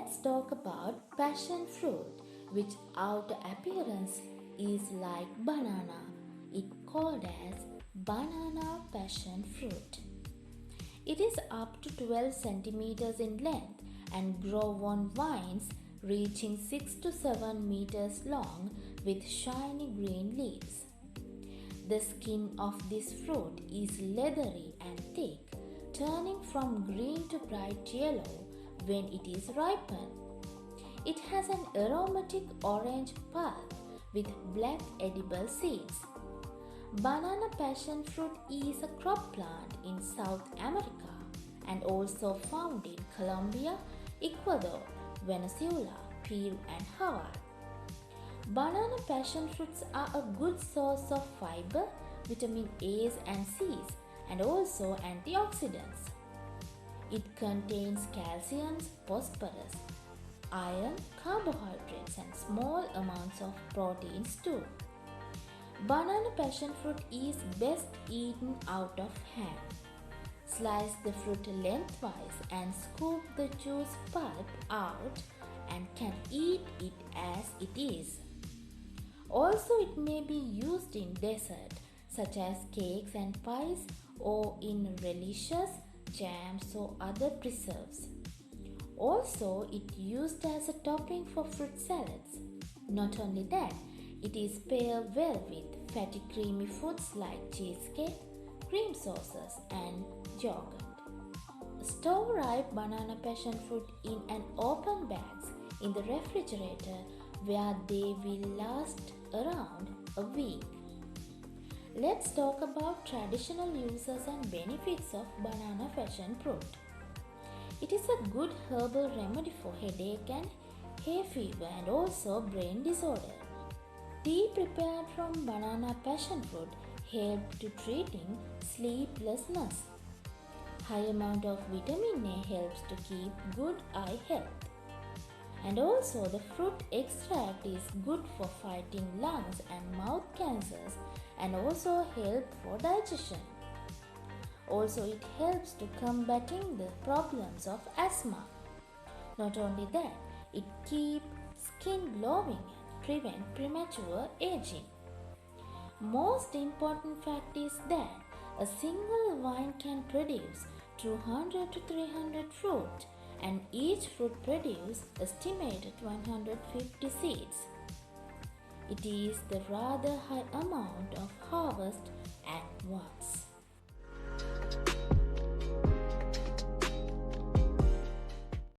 Let's talk about passion fruit, which outer appearance is like banana. It called as banana passion fruit. It is up to 12 centimeters in length and grow on vines reaching 6 to 7 meters long with shiny green leaves. The skin of this fruit is leathery and thick, turning from green to bright yellow when it is ripened. It has an aromatic orange pulp with black edible seeds. Banana passion fruit is a crop plant in South America and also found in Colombia, Ecuador, Venezuela, Peru, and Hawaii. Banana passion fruits are a good source of fiber, vitamin A's and C's, and also antioxidants. It contains calcium, phosphorus, iron, carbohydrates, and small amounts of proteins too. Banana passion fruit is best eaten out of hand. Slice the fruit lengthwise and scoop the juice pulp out and can eat it as it is. Also, it may be used in dessert such as cakes and pies or in relishes, jams or other preserves. Also, it used as a topping for fruit salads. Not only that, it is paired well with fatty creamy foods like cheesecake, cream sauces and yogurt. Store ripe banana passion fruit in an open bags in the refrigerator where they will last around a week. Let's talk about traditional uses and benefits of banana passion fruit. It is a good herbal remedy for headache and hay fever and also brain disorder. Tea prepared from banana passion fruit help to treating sleeplessness. High amount of vitamin A helps to keep good eye health. And also the fruit extract is good for fighting lungs and mouth cancers and also help for digestion. Also it helps to combating the problems of asthma. Not only that, it keeps skin glowing and prevent premature aging. Most important fact is that a single vine can produce 200 to 300 fruit and each fruit produces estimated 150 seeds. It is the rather high amount of harvest at once.